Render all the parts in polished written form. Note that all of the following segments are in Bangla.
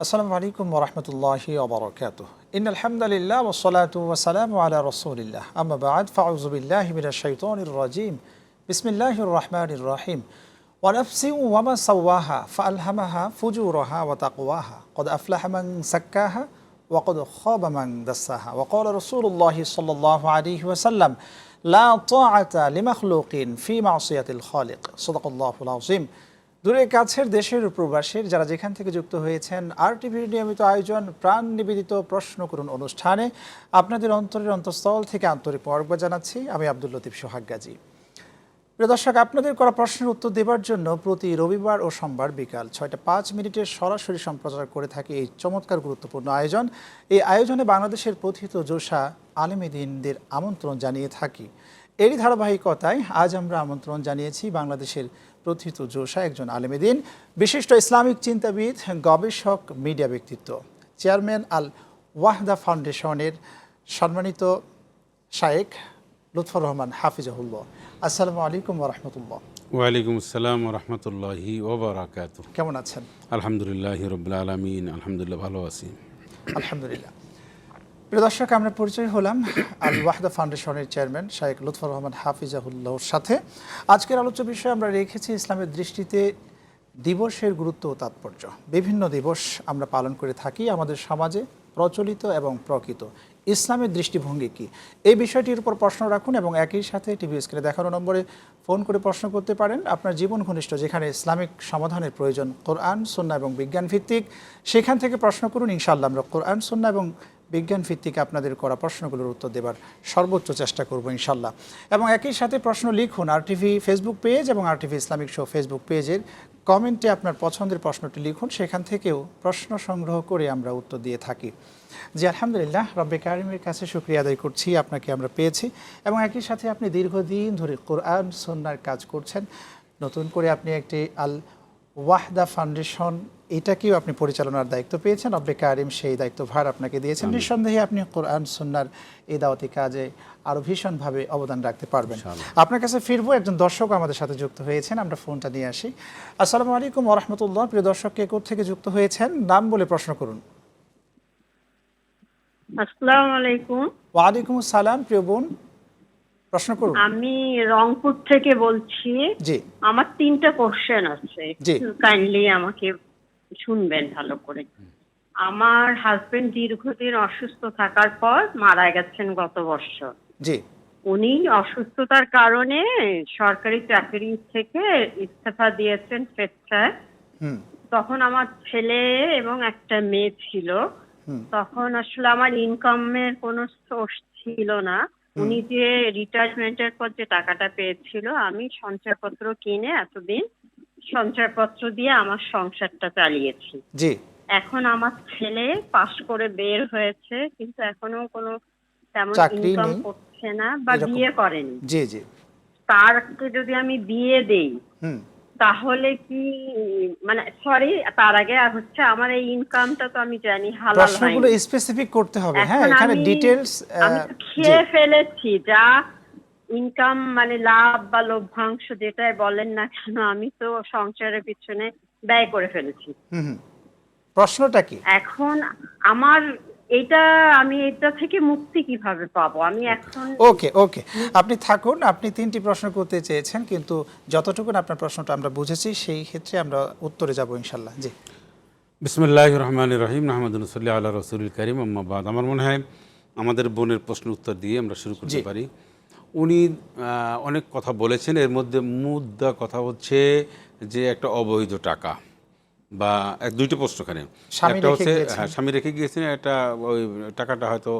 আসসালামু আলাইকুম ওরহমতুল্লাহি ওবরাকাতুহ। ইন্নাল হামদুলিল্লাহ ওয়াসসালাতু ওয়াসসালামু আলা রাসূলিল্লাহ। আম্মা বা'দ, ফাউযু বিল্লাহি মিনাশ শাইতানির রাজীম। বিসমিল্লাহির রহমানির রহিম। ওয়া নাফসিন ওয়া মা সাওয়াহা ফাআলহামাহা ফুজুরাহা ওয়া তাকওয়াহা। ক্বাদ আফলাহা মান যাক্কাহা ওয়া ক্বাদ খাবা মান দাসসাহা। ওয়া ক্বালা রাসূলুল্লাহি সাল্লাল্লাহু আলাইহি ওয়াসাল্লাম লা তাআতা লিমাখলুকিন ফি মাসিয়াতিল খালিক। সাদাকাল্লাহুল আযীম। দূরে কাছের দেশের প্রবাসীর যারা যেখান থেকে যুক্ত হয়েছেন RTVর নিয়মিত আয়োজন প্রাণ নিবেদিত প্রশ্ন করুন অনুষ্ঠানে আপনাদের অন্তরের অন্তঃস্থল থেকে আন্তরিক মোবারকবাদ জানাচ্ছি। আমি আব্দুল লতিফ সোহাগ গাজী। প্রিয় দর্শক, আপনাদের করা প্রশ্নের উত্তর দেওয়ার জন্য প্রতি রবিবার ও সোমবার বিকাল ৬টা ৫ মিনিটের সরাসরি সম্প্রচার করে থাকে এই চমৎকার গুরুত্বপূর্ণ আয়োজন। এই আয়োজনে বাংলাদেশের প্রথিত যোশা আলেমীদিনদের আমন্ত্রণ জানিয়ে থাকি। এরই ধারাবাহিকতায় আজ আমরা আমন্ত্রণ জানিয়েছি বাংলাদেশের প্রথিত যোশা একজন আলেমীদিন, বিশিষ্ট ইসলামিক চিন্তাবিদ, গবেষক, মিডিয়া ব্যক্তিত্ব, চেয়ারম্যান আল ওয়াহদা ফাউন্ডেশনের সম্মানিত শায়েখ লুৎফর রহমান হাফিজাহুল্লাহ। আসসালামু আলাইকুম ওরহমতুল্লাহ। ওয়ালাইকুম আসসালাম ওরহমতুল্লাহি ওবরাকাতুহ। কেমন আছেন? আলহামদুলিল্লাহি রাব্বিল আলামিন, আলহামদুলিল্লাহ ভালো আছি। আলহামদুলিল্লাহ। প্রিয় দর্শক, আমরা পরিচয় হলাম আল ওয়াহদা ফাউন্ডেশনের চেয়ারম্যান শায়েখ লুৎফর রহমান হাফিজাহুল্লাহর সাথে। আজকের আলোচ্য বিষয়ে আমরা রেখেছি ইসলামের দৃষ্টিতে দিবসের গুরুত্ব ও তাৎপর্য। বিভিন্ন দিবস আমরা পালন করে থাকি আমাদের সমাজে প্রচলিত এবং প্রকৃত ইসলামের দৃষ্টিভঙ্গি কী, এই বিষয়টির উপর প্রশ্ন রাখুন এবং একই সাথে টিভি স্ক্রিনে দেখানো নম্বরে ফোন করে প্রশ্ন করতে পারেন। আপনার জীবন ঘনিষ্ঠ যেখানে ইসলামিক সমাধানের প্রয়োজন, কোরআন, সুন্নাহ এবং বিজ্ঞান ভিত্তিক, সেখান থেকে প্রশ্ন করুন। ইনশাআল্লাহ আমরা কোরআন, সুন্নাহ এবং বিজ্ঞান ভিত্তিক আপনাদের করা প্রশ্নগুলোর উত্তর দেবার সর্বোচ্চ চেষ্টা করব ইনশাআল্লাহ। এবং একই সাথে প্রশ্ন লিখুন RTV ফেসবুক পেজ এবং RTV ইসলামিক শো ফেসবুক পেজের কমেন্টে আপনার পছন্দের প্রশ্নটি লিখুন, সেখান থেকেও প্রশ্ন সংগ্রহ করে আমরা উত্তর দিয়ে থাকি। জি আলহামদুলিল্লাহ, রব্বে কারিমের কাছে শুকরিয়া আদায় করছি, আপনাকে আমরা পেয়েছি এবং একই সাথে আপনি দীর্ঘদিন ধরে কোরআন সুন্নাহর কাজ করছেন। নতুন করে আপনি একটি আল ওয়াহদা ফাউন্ডেশন, এটাকেও আপনি পরিচালনার দায়িত্ব পেয়েছেন। রব্বে কারিম সেই দায়িত্বভার আপনাকে দিয়েছেন। নিঃসন্দেহে আপনি কোরআন সুন্নাহর এই দাওয়াতি কাজে আরও ভীষণভাবে অবদান রাখতে পারবেন। আপনার কাছে ফিরবো, একজন দর্শক আমাদের সাথে যুক্ত হয়েছেন, আমরা ফোনটা নিয়ে আসি। আসসালামু আলাইকুম ওরহমতুল্লাহ। প্রিয় দর্শক, কে থেকে যুক্ত হয়েছেন নাম বলে প্রশ্ন করুন। আসসালামু আলাইকুম। ওয়ালাইকুম আসসালাম। প্রিয় বোন, প্রশ্ন করুন। আমি রংপুর থেকে বলছি। জি, আমার 3টা কোশ্চেন আছে, জি। কাইন্ডলি আমাকে শুনবেন ভালো করে। আমার হাজবেন্ড দীর্ঘদিন অসুস্থ থাকার পর মারা গেছেন গত বছর। জি, উনি অসুস্থতার কারণে সরকারি চাকরি থেকে ইস্তফা দিয়েছেন স্বেচ্ছায়। তখন আমার ছেলে এবং একটা মেয়ে ছিল। তখন আসলে আমার ইনকামের কোনো সোর্স ছিল না। উনি যে রিটায়ারমেন্টের পর যে টাকাটা পেয়েছিল, আমি সঞ্চয়পত্র কিনে এতদিন সঞ্চয়পত্র দিয়ে আমার সংসারটা চালিয়েছি। জি। এখন আমার ছেলে পাশ করে বের হয়েছে, কিন্তু এখনো কোনো তেমন চাকরি ইনকাম নেই, করছে না বা এরকম। বিয়ে করেনি। জি, জি। তারকে যদি আমি বিয়ে দেই তাহলে কি, মানে সরি, তার আগে হচ্ছে আমার এই ইনকামটা তো আমি জানি হালাল প্রশ্নগুলো হয়নি। স্পেসিফিক করতে হবে। হ্যাঁ, এখন এখানে ডিটেইলস। আমি তো খেয়ে ফেলেছি যা ইনকাম, মানে লাভ বা লভ্যাংশ যেটাই বলেন না কেন, আমি তো সংসারের পিছনে ব্যয় করে ফেলেছি। প্রশ্নটা কি? এখন আমার আমি এটা থেকে মুক্তি কিভাবে পাবো? আমি এখন ওকে, আপনি থাকুন। আপনি 3টি প্রশ্ন করতে চেয়েছেন, কিন্তু যতটুকু আপনার প্রশ্নটা আমরা বুঝেছি সেই ক্ষেত্রে আমরা উত্তরে যাব ইনশাআল্লাহ। জি। বিসমিল্লাহির রহমানির রহিম, নাহমাদুন সাল্লি আলা রাসূলিল কারীম, আম্মা বাদ। আমার মনে হয় আমাদের বোনের প্রশ্নের উত্তর দিয়ে আমরা শুরু করতে পারি। উনি অনেক কথা বলেছেন, এর মধ্যে মুদ্রা কথা হচ্ছে যে একটা অবৈধ টাকা বা 2টি প্রশ্ন এখানে। একটা হচ্ছে স্বামী রেখে গিয়েছেন, একটা ওই টাকাটা হয়তো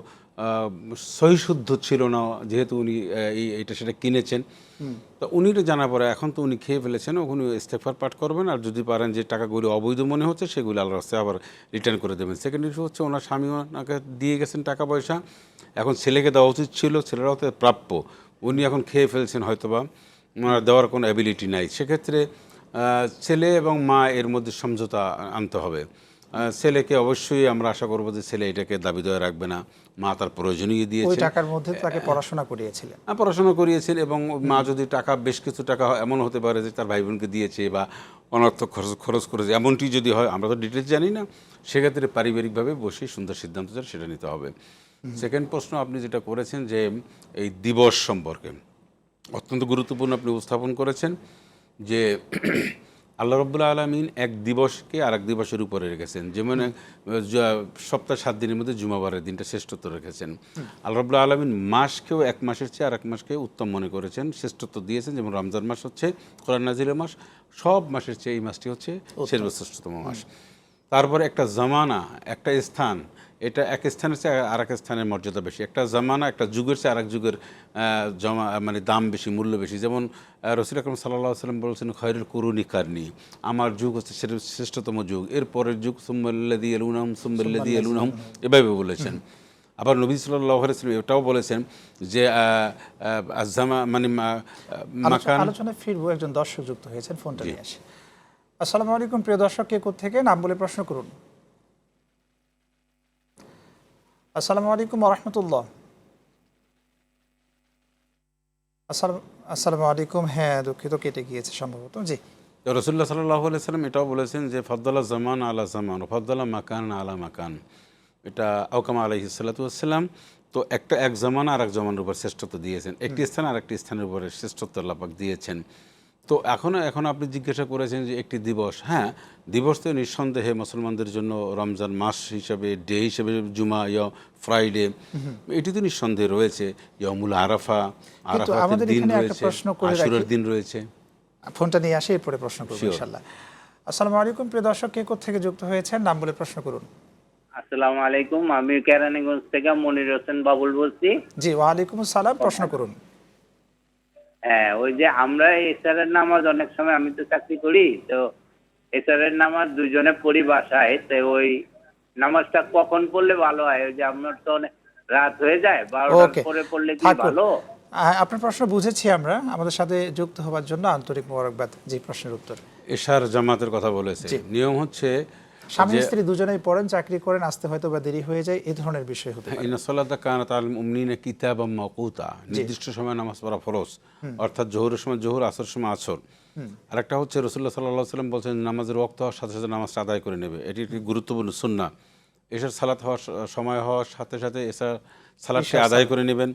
সহিশুদ্ধ ছিল না, যেহেতু উনি এইটা সেটা কিনেছেন। তো উনি এটা জানা পরে এখন তো উনি খেয়ে ফেলেছেন, উনি ইস্তেগফার পাঠ করবেন, আর যদি পারেন যে টাকাগুলি অবৈধ মনে হচ্ছে সেগুলি আল্লাহর রাস্তায় আবার রিটার্ন করে দেবেন। সেকেন্ড ইস্যু হচ্ছে ওনার স্বামী ওনাকে দিয়ে গেছেন টাকা পয়সা, এখন ছেলেকে দেওয়া উচিত ছিল, ছেলেরাও তো প্রাপ্য, উনি এখন খেয়ে ফেলছেন, হয়তোবা ওনার দেওয়ার কোনো অ্যাবিলিটি নাই। সেক্ষেত্রে ছেলে এবং মা এর মধ্যে সমঝোতা আনতে হবে। ছেলেকে অবশ্যই আমরা আশা করবো যে ছেলে এটাকে দাবি দেওয়া রাখবে না, মা তার প্রয়োজনীয় ওই দিয়েছে, টাকার মধ্যে তাকে পড়াশোনা করিয়েছিলেন। পড়াশোনা করিয়েছেন, এবং মা যদি টাকা বেশ কিছু টাকা এমন হতে পারে যে তার ভাই বোনকে দিয়েছে বা অনর্থক খরচ করেছে, এমনটি যদি হয়, আমরা তো ডিটেলস জানি না, সেক্ষেত্রে পারিবারিকভাবে বসে সুন্দর সিদ্ধান্ত যেটা সেটা নিতে হবে। সেকেন্ড প্রশ্ন আপনি যেটা করেছেন যে এই দিবস সম্পর্কে অত্যন্ত গুরুত্বপূর্ণ আপনি উপস্থাপন করেছেন যে আল্লাহ রাব্বুল আলামিন এক দিবসকে আর এক দিবসের উপরে রেখেছেন, যেমন সপ্তাহ 7 দিনের মধ্যে জুমাবারের দিনটা শ্রেষ্ঠত্ব রেখেছেন। আল্লাহ রাব্বুল আলামিন মাসকেও এক মাসের চেয়ে আর এক মাসকে উত্তম মনে করেছেন, শ্রেষ্ঠত্ব দিয়েছেন। যেমন রমজান মাস হচ্ছে কোরআন নাজিলের মাস, সব মাসের চেয়ে এই মাসটি হচ্ছে সর্বশ্রেষ্ঠতম মাস। তারপরে একটা জামানা, একটা স্থান, এটা এক স্থানের চেয়ে আর এক স্থানের মর্যাদা বেশি। একটা জামানা, একটা যুগের চেয়ে আর এক যুগের মানে দাম বেশি, মূল্য বেশি। যেমন রাসূল আকরাম সাল্লাল্লাহু আলাইহি ওয়াসাল্লাম বলেছেন, খয়রুল কুরুনি কারনি, আমার যুগ হচ্ছে শ্রেষ্ঠতম যুগ, এরপরের যুগ সুম্মাল্লাযী ইয়ালুনহুম সুম্মাল্লাযী ইয়ালুনহুম, এভাবে বলেছেন। আবার নবী সাল্লাল্লাহু আলাইহি ওয়াসাল্লাম এটাও বলেছেন যে মানে মাকান। আলোচনায় ফিরবো, একজন দর্শক যুক্ত হয়েছেন, ফোনটা নিয়ে আসে। আসসালামু আলাইকুম প্রিয় দর্শক, কে কোত্থেকে, নাম বলে প্রশ্ন করুন। আসসালামু আলাইকুম ওয়া রাহমাতুল্লাহ। আসসালামু আলাইকুম। হ্যাঁ, দুঃখিত, কেটে গিয়েছে সম্ভবত। জি, রাসূলুল্লাহ সাল্লাল্লাহু আলাইহি ওয়াসাল্লাম এটাও বলেছেন যে ফাদ্দালা জামান আলা জামান, ফাদ্দালা মাকান আলা মাকান, এটা আওকামা আলাইহিস সালাতু ওয়াসসালাম। তো এক জামানা আর এক জামানার উপর শ্রেষ্ঠত্ব দিয়েছেন, একটি স্থান আর একটি স্থানের উপরে শ্রেষ্ঠত্ব আল্লাহ পাক দিয়েছেন। তো এখন আপনি জিজ্ঞাসা করেছেন যে একটি দিবস, হ্যাঁ দিবস তো নিঃসন্দেহে মুসলমানদের জন্য রমজান মাস হিসাবে, ডে হিসাবে জুমা ইয়া ফ্রাইডে, এটি তো নিঃসন্দেহে রয়েছে। ইয়াউমুল আরাফা, আরাফাতের দিন রয়েছে, আশুরার দিন রয়েছে। ফোনটা নিয়ে আসে, এরপরে প্রশ্ন করবো ইনশাআল্লাহ। আসসালামু আলাইকুম প্রিয় দর্শক, কে কোত্থেকে যুক্ত হয়েছেন, নাম বলে প্রশ্ন করুন। আসসালামু আলাইকুম, আমি কেরানীগঞ্জ থেকে মনির হোসেন বাবুল বলছি। জি, ওয়ালাইকুম আসসালাম, প্রশ্ন করুন। হ্যাঁ, ওই যে আমরা এশারের নামাজ অনেক সময়, আমি তো চাকরি করি, তো এশারের নামাজ দুজনে পড়ি বাসায়, তো ওই নামাজটা কখন পড়লে ভালো হয়? ওই যে আমার তো অনেক রাত হয়ে যায়, 12টার পরে পড়লে কি ভালো? আপনার প্রশ্ন বুঝেছি আমরা। আমাদের সাথে যুক্ত হওয়ার জন্য আন্তরিক মোবারকবাদ। জি, প্রশ্নের উত্তর। এশার জামাতের কথা বলেছে, নিয়ম হচ্ছে স্বামী স্ত্রী দুজনেই পড়েন, চাকরি করেন, আসতে হয়তো বা দেরি হয়ে যায়, এই ধরনের বিষয় হতে পারে। ইন্না সালাতা কানাত আলাল মুমিনিনা কিতাবাম মাওকুতা, নির্দিষ্ট সময় নামাজ পড়া ফরজ, অর্থাৎ জোহরের সময় জোহর, আসরের সময় আসর। আরেকটা হচ্ছে রাসূলুল্লাহ সাল্লাল্লাহু আলাইহি ওয়াসাল্লাম বলেছেন নামাজের ওয়াক্ত হওয়ার সাথে সাথে নামাজটা আদায় করে নেবে, এটি একটি গুরুত্বপূর্ণ সুন্নাহ। এশার সালাত হওয়ার সময় হওয়ার সাথে সাথে এশার সালাতকে আদায় করে নেবেন,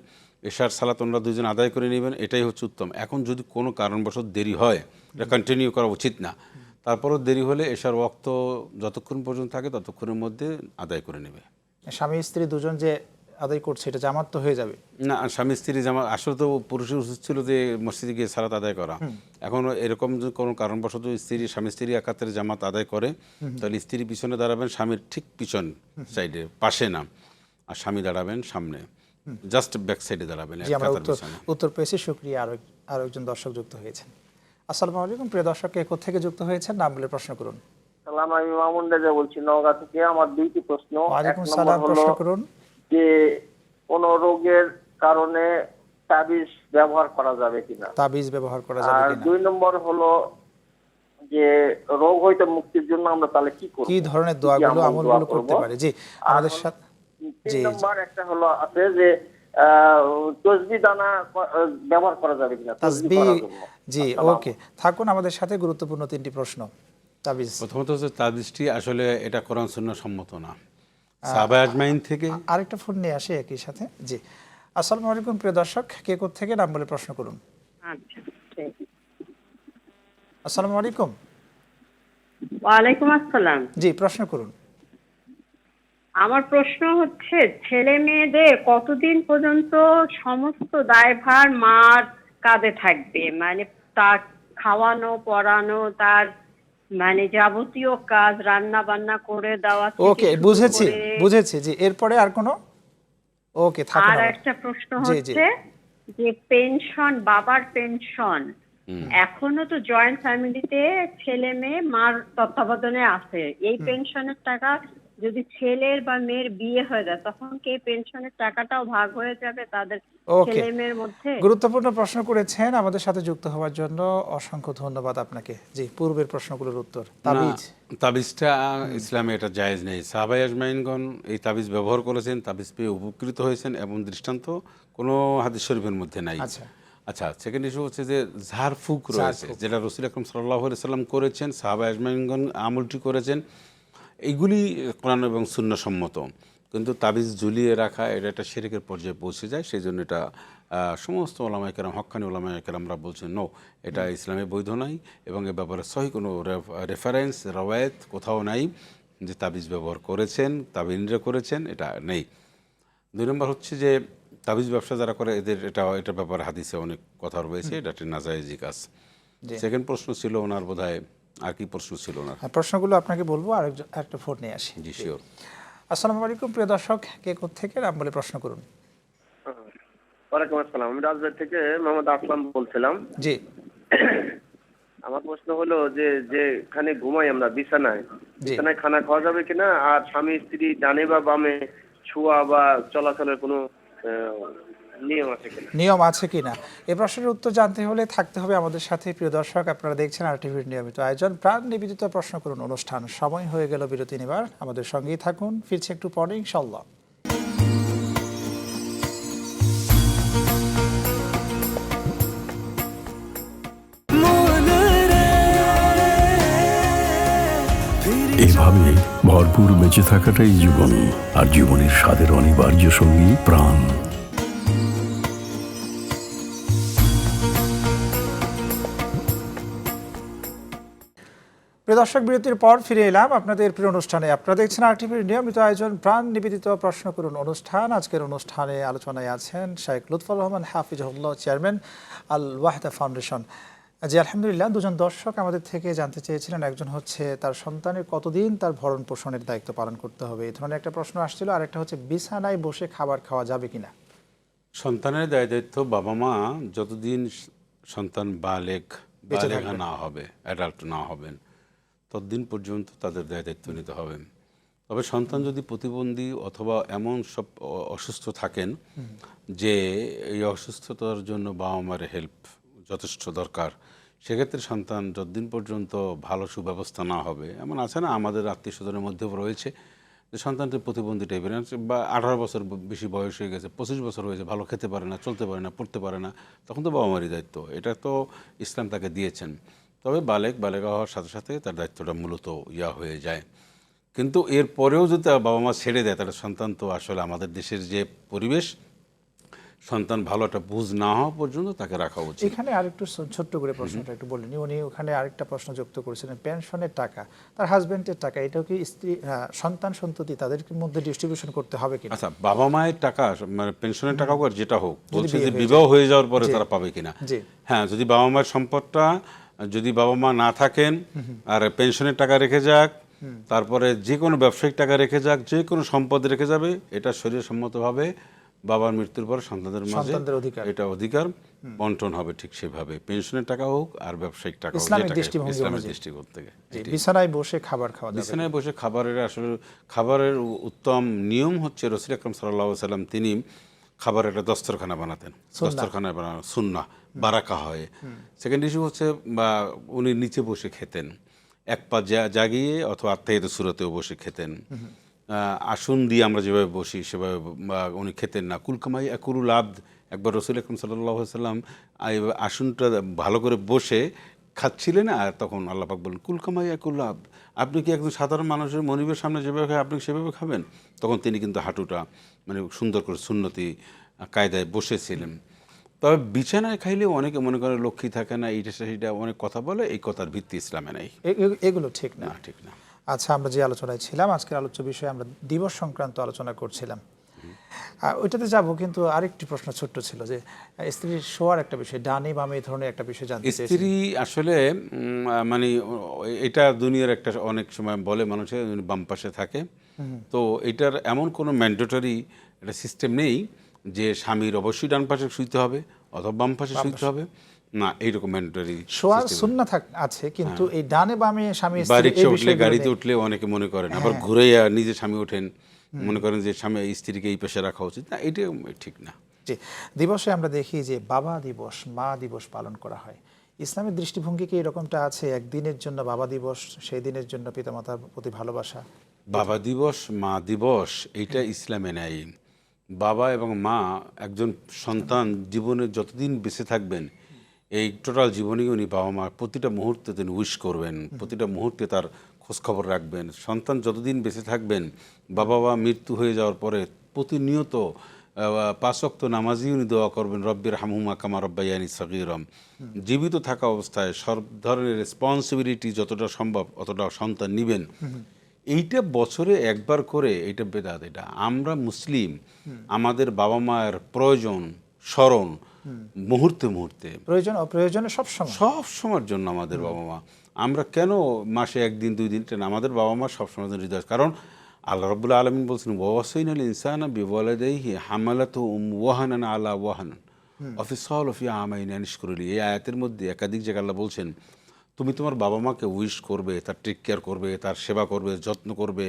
এশার সালাত ওনারা দুজন আদায় করে নেবেন, এটাই হচ্ছে উত্তম। এখন যদি কোনো কারণবশত দেরি হয়, এটা কন্টিনিউ করা উচিত না। তারপরও দেরি হলে এশার ওয়াক্ত যতক্ষণ পর্যন্ত থাকে ততক্ষণের মধ্যে আদায় করে নেবে। স্বামী স্ত্রী দুজন যে আদায় করছে, এটা জামাত তো হয়ে যাবে না? স্বামী স্ত্রী জামাত আসলে তো পুরুষের উচিত ছিল যে মসজিদে গিয়ে সালাত আদায় করা। এখন এরকম যদি কোনো কারণবশত স্বামী স্ত্রী একাত্রে জামাত আদায় করে, তাহলে স্ত্রী পিছনে দাঁড়াবেন স্বামীর ঠিক পিছন সাইডে, পাশে না, আর স্বামী দাঁড়াবেন সামনে, জাস্ট ব্যাক সাইডে দাঁড়াবেন। উত্তর পেয়েছি, শুকরিয়া। আরো একজন দর্শক যুক্ত হয়েছেন। আসসালামু আলাইকুম প্রিয় দর্শক, কে কোত্থেকে যুক্ত হয়েছেন, নাম বলে প্রশ্ন করুন। সালাম, আমি মামুন রাজা বলছি নওগাঁ থেকে। আমার দুইটি প্রশ্ন। ওয়ালাইকুম সালাম, প্রশ্ন করুন। যে কোন রোগের কারণে তাবিজ ব্যবহার করা যাবে কিনা? তাবিজ ব্যবহার করা যাবে আর কিনা? 2 নম্বর হলো যে রোগ হইতে মুক্তির জন্য আমরা তাহলে কি করব, কি ধরনের দোয়াগুলো আমলগুলো করতে পারি? জি, আমাদের সাথে। 3 নম্বর একটা হলো আছে যে তাসবিহ দানা ব্যবহার করা যাবে কিনা? তাসবিহ। জি, ওকে, থাকুন আমাদের সাথে। গুরুত্বপূর্ণ 3টি প্রশ্ন। তাবিজ, প্রথমত হচ্ছে তাবিজটি আসলে এটা কোরআন সুন্নাহ সম্মত না। সাহাবা আজমাইন থেকে আরেকটা ফোন নিয়ে আসে একই সাথে। জি, আসসালামু আলাইকুম প্রিয় দর্শক, কে কোত্থেকে, নাম বলে প্রশ্ন করুন। আচ্ছা, ঠিক। আসসালামু আলাইকুম। ওয়ালাইকুম আসসালাম। জি, প্রশ্ন করুন। আমার প্রশ্ন হচ্ছে, ছেলে মেয়েদের কতদিন পর্যন্ত সমস্ত দায়ভার মার কাঁধে থাকবে? মানে তার খাওয়ানো, পড়ানো, তার মানে যাবতীয় কাজ, রান্না বান্না করে দেওয়া। ওকে, বুঝেছি। জি, এরপরে আর কোনো? ওকে, থাকুন। আর একটা প্রশ্ন হচ্ছে যে পেনশন, বাবার পেনশন, এখনো তো জয়েন্ট ফ্যামিলিতে ছেলে মেয়ে মার তত্ত্বাবধানে আছে, এই পেনশনের টাকা যদি ছেলের বা মেয়ের বিয়ে হয়ে যায় তখন কি পেনশনের টাকাটাও ভাগ হয়ে যাবে তাদের ওকে, ছেলে মেয়ের মধ্যে? গুরুত্বপূর্ণ প্রশ্ন করেছেন। আমাদের সাথে যুক্ত হওয়ার জন্য অসংখ্য ধন্যবাদ আপনাকে। জি, পূর্বের প্রশ্নগুলোর উত্তর। তাবিজ তাবিজটা ইসলামে এটা জায়েজ নেই। সাহাবায়ে আজমাইনগণ এই তাবিজ ব্যবহার করেছেন, তাবিজ পেয়ে উপকৃত হয়েছেন, এবং দৃষ্টান্ত কোনো হাদিস শরীফের মধ্যে নাই। আচ্ছা। আচ্ছা, সেকেন্ড ইস্যু হচ্ছে যে ঝাড়ফুঁক রয়েছে, যেটা রাসূল আকরাম সাল্লাল্লাহু আলাইহি সাল্লাম করেছেন, সাহাবায়ে আজমাইনগণ আমলটি করেছেন, এইগুলি কোরআন এবং সুন্নাহ সম্মত। কিন্তু তাবিজ ঝুলিয়ে রাখা এটা একটা শিরকের পর্যায়ে পৌঁছে যায়। সেই জন্য এটা সমস্ত ওলামায়ে কেরাম, হক্কানি ওলামায়ে কেরামরা বলছেন নো, এটা ইসলামে বৈধ নাই, এবং এ ব্যাপারে সহি কোনো রেফারেন্স রওয়ায়েত কোথাও নাই যে তাবিজ ব্যবহার করেছেন, তাবিনরা করেছেন, এটা নেই। 2 নম্বর হচ্ছে যে তাবিজ ব্যবসা যারা করে এটার ব্যাপারে হাদিসে অনেক কথা রয়েছে, এটা একটি নাজায়েজি কাজ। সেকেন্ড প্রশ্ন ছিল ওনার, বোধহয় আর কি প্রশ্ন ছিল ওনার? প্রশ্নগুলো আপনাকে বলবো, আরেকটা ফোন নিয়ে আসি। জি শিওর। আসসালামু আলাইকুম প্রিয় দর্শক, কে কোত্থেকে নাম বলে প্রশ্ন করুন। ওয়ালাইকুম আসসালাম। আমি রাজবাড়ি থেকে মোহাম্মদ আসলাম বলছিলাম। জি আমার প্রশ্ন হলো যে যেখানে ঘুমাই আমরা বিছানায়, জি বিছানায় খানা খাওয়া যাবে কিনা, আর স্বামী স্ত্রী ডানে বা বামে শোয়া বা চলাচলের কোনো নিয়ম আছে কিনা? নিয়ম আছে কিনা, এই প্রশ্নের উত্তর জানতে হলে থাকতে হবে আমাদের সাথে। প্রিয় দর্শক, আপনারা দেখছেন আর টিভির নিয়মিত আয়োজন প্রাণ নিবেদিত প্রশ্ন করুন অনুষ্ঠান। সময় হয়ে গেল বিরতি নেবার, আমাদের সঙ্গেই থাকুন, ফিরছে একটু পরে ইনশাল্লাহ। এভাবে ভরপুর বেঁচে থাকাটাই জীবন, আর জীবনের স্বাদের অনিবার্য সঙ্গী প্রাণ। প্রিয় দর্শক, বিরতির পর ফিরে এলাম আপনাদের প্রিয় অনুষ্ঠানে। আপনারা দেখছেন আর টিভির নিয়মিত আয়োজন প্রাণ নিবেদিত প্রশ্ন করুন অনুষ্ঠান। আজকের অনুষ্ঠানে আলোচনায় আছেন শাইখ লুৎফর রহমান হাফিজাহুল্লাহ, চেয়ারম্যান আল ওয়াহদা ফাউন্ডেশন। জি আলহামদুলিল্লাহ। দুজন দর্শক আমাদের থেকে জানতে চেয়েছিলেন, একজন হচ্ছে তার সন্তানের কতদিন তার ভরণ পোষণের দায়িত্ব পালন করতে হবে, এই ধরনের একটা প্রশ্ন আসছিল। আরেকটা হচ্ছে বিছানায় বসে খাবার খাওয়া যাবে কিনা। সন্তানের দায়িত্ব বাবা মা যতদিন সন্তান বালেগা না হবে, অ্যাডাল্ট না হবেন, ততদিন পর্যন্ত তাদের দায়িত্ব নিতে হবে। তবে সন্তান যদি প্রতিবন্ধী অথবা এমন সব অসুস্থ থাকেন যে এই অসুস্থতার জন্য বাবা মার হেল্প যথেষ্ট দরকার, সেক্ষেত্রে সন্তান যতদিন পর্যন্ত ভালো সুব্যবস্থা না হবে, এমন আছে না আমাদের আত্মীয় স্বজনের মধ্যেও রয়েছে যে সন্তানটি প্রতিবন্ধী টাইপের, বা 18 বছর বেশি বয়স হয়ে গেছে, 25 বছর হয়েছে, ভালো খেতে পারে না, চলতে পারে না, পড়তে পারে না, তখন তো বাবা মারই দায়িত্ব। এটা তো ইসলাম তাকে দিয়েছেন। তবে বালেগা হওয়ার সাথে সাথে তার দায়িত্বটা মূলত হয়ে যায়। কিন্তু এর পরেও যদি বাবা মা ছেড়ে দেয়, তাহলে সন্তান তো আসলে আমাদের দেশের যে পরিবেশ, সন্তান ভালো একটা বুঝ না হওয়া পর্যন্ত তাকে রাখা উচিত। এখানে আরেকটু ছোট্ট করে প্রশ্নটা একটু বলেন। উনি ওখানে আরেকটা প্রশ্ন যুক্ত করেছিলেন, পেনশনের টাকা, তার হাজবেন্ডের টাকা, এটাও কি স্ত্রী সন্তান সন্ততি তাদের মধ্যে ডিস্ট্রিবিউশন করতে হবে কিনা? আচ্ছা, বাবা মায়ের টাকা মানে পেনশনের টাকা হোক আর যেটা হোক, বলছে যে বিবাহ হয়ে যাওয়ার পরে তারা পাবে কিনা। হ্যাঁ, যদি বাবা মায়ের সম্পদটা, যদি বাবা মা না থাকেন আর পেনশনের টাকা রেখে যাক, তারপরে যে কোনো ব্যবসায়িক টাকা রেখে যাক, যে কোনো সম্পদ রেখে যাবে, এটা শরীয়সম্মতভাবে বাবার মৃত্যুর পর সন্তানদের মাঝে এটা অধিকার বন্টন হবে ঠিক সেভাবে, পেনশনের টাকা হোক আর ব্যবসায়িক টাকা হোক, ইসলামের দৃষ্টিকোণ থেকে। বিছানায় বসে খাবার খাওয়া যাবে, বিছানায় বসে খাবারের আসলে খাবারের উত্তম নিয়ম হচ্ছে রাসূল আকরাম সাল্লাল্লাহু আলাইহি ওয়াসাল্লাম তিনি খাবার একটা দস্তরখানা বানাতেন, দস্তরখানা বানানো সুন্নাহ, বারাকা হয়। সেকেন্ড ইস্যু হচ্ছে বা উনি নিচে বসে খেতেন, এক পা জাগিয়ে অথবা আত্মাহিত সুরতেও বসে খেতেন। আসন দিয়ে আমরা যেভাবে বসি সেভাবে উনি খেতেন না। কুলকামাই একুরুল আব্দ, একবার রাসূল আকরাম সাল্লাল্লাহু আলাইহি ওয়াসাল্লাম আসনটা ভালো করে বসে খাচ্ছিলেন, আর তখন আল্লাহ পাক বলেন কুলকামাই একুরুল আব্দ, আপনি কি একজন সাধারণ মানুষের মনিবের সামনে যেভাবে খায় আপনি সেভাবে খাবেন? তখন তিনি কিন্তু হাঁটুটা মানে সুন্দর করে সুন্নতি কায়দায় বসেছিলেন। তবে বিছানায় খাইলেও অনেকে মনে করে লক্ষ্মী থাকে না, এইটা সেটা অনেক কথা বলে, এই কথার ভিত্তি ইসলামে নেই, এগুলো ঠিক না, ঠিক না। আচ্ছা, আমরা যে আলোচনায় ছিলাম, আজকের আলোচ্য বিষয়ে আমরা দিবস সংক্রান্ত আলোচনা করছিলাম, ওইটাতে যাব। কিন্তু আরেকটি প্রশ্ন ছোট্ট ছিল যে স্ত্রীর শোয়ার একটা বিষয়, ডানে বামে এই ধরনের একটা বিষয় জানতে চাই। স্ত্রী আসলে মানে এটা দুনিয়ার একটা অনেক সময় বলে মানুষের বাম পাশে থাকে, তো এটার এমন কোনো ম্যান্ডেটরি একটা সিস্টেম নেই যে স্বামীর অবশ্যই ডান পাশে শুইতে হবে অথবা বাম পাশে শুইতে হবে। না এইরকম ম্যান্ডেটরি শোয়া সুন্নাহ আছে, কিন্তু এই ডানে বামে স্বামী বা স্ত্রী রিক্সা এই উঠলে বিষয়গুলো গাড়িতে নিয়ে- উঠলে অনেকে মনে করেন, আবার ঘুরে নিজে স্বামী ওঠেন, মনে করেন যে স্বামী স্ত্রীকে এই পেশে রাখা উচিত না, এটা ঠিক না। জি, দিবসে আমরা দেখি যে বাবা দিবস, মা দিবস পালন করা হয়। ইসলামের দৃষ্টিভঙ্গি কি এরকমটা আছে, একদিনের জন্য বাবা দিবস, সেই দিনের জন্য পিতামাতার প্রতি ভালোবাসা? বাবা দিবস, মা দিবস, এইটা ইসলামে নাই। বাবা এবং মা একজন সন্তান জীবনে যতদিন বেঁচে থাকবেন, এই টোটাল জীবনেই উনি বাবা মা প্রতিটা মুহূর্তে তিনি উইশ করবেন, প্রতিটা মুহূর্তে তার খোঁজখবর রাখবেন। সন্তান যতদিন বেঁচে থাকবেন, বাবা মা মৃত্যু হয়ে যাওয়ার পরে প্রতিনিয়ত 5 ওয়াক্ত নামাজই উনি দোয়া করবেন, রব্বির হামহুমা কামা রব্বায়ানি সগীরম। জীবিত থাকা অবস্থায় সব ধরনের রেসপন্সিবিলিটি যতটা সম্ভব অতটা সন্তান নেবেন। এইটা বছরে একবার করে, এইটা বেদাত। এটা আমরা মুসলিম, আমাদের বাবা মায়ের প্রয়োজন স্মরণ মুহূর্তে মুহূর্তে, প্রয়োজন অপ্রয়োজনে সবসময় সব সময়ের জন্য আমাদের বাবা মা। আমরা কেন মাসে 1 দিন 2 দিন আমাদের বাবা মা সবসময় হৃদয়। কারণ আল্লাহ রাব্বুল আলামিন বলছেন, ওয়াসাইনাল ইনসানা বিওয়ালিদাইহি হামালাতুহু ওয়াহানান আলা ওয়াহানান ওয়া ফিসালুহু ফি আমাইন আন ইশকুর লি। এই আয়াতের মধ্যে একাধিক জায়গায় আল্লাহ বলছেন, তুমি তোমার বাবা মাকে উইশ করবে, তার টেক কেয়ার করবে, তার সেবা করবে, যত্ন করবে,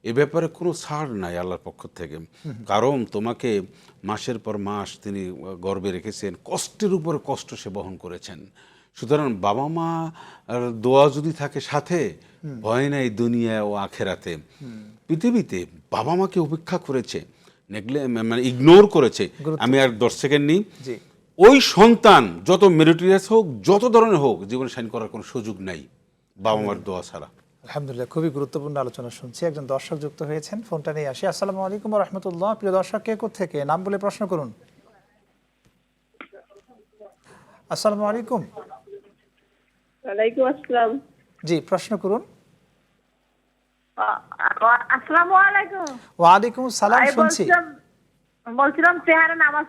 এ ব্যাপারে কোনো ছাড় নাই আল্লাহর পক্ষ থেকে। কারণ তোমাকে মাসের পর মাস তিনি গর্বে রেখেছেন, কষ্টের উপর কষ্ট সে বহন করেছেন। সুতরাং বাবা মা দোয়া যদি থাকে সাথে, ভয় নাই দুনিয়া ও আখেরাতে। পৃথিবীতে বাবা মাকে উপেক্ষা করেছে, মানে ইগনোর করেছে, আমি আর 10 সেকেন্ড নিই, জি ওই সন্তান যত মেরিটোরিয়াস হোক, যত ধরনের হোক, জীবনে সাইন করার কোনো সুযোগ নাই বাবা মার দোয়া ছাড়া। আলহামদুলিল্লাহ, খুবই গুরুত্বপূর্ণ আলোচনা শুনছি। একজন দর্শক যুক্ত হয়েছেন, ফোনটা নিয়ে আসি। আসসালামু আলাইকুম ওয়া রাহমাতুল্লাহ। প্রিয় দর্শক, কে কোত্থেকে, নাম বলে প্রশ্ন করুন। আসসালামু আলাইকুম। ওয়ালাইকুম আসসালাম। জি, প্রশ্ন করুন। আসসালামু আলাইকুম। ওয়ালাইকুম সালাম, শুনছি। বলছিলাম চেহারা নামাজ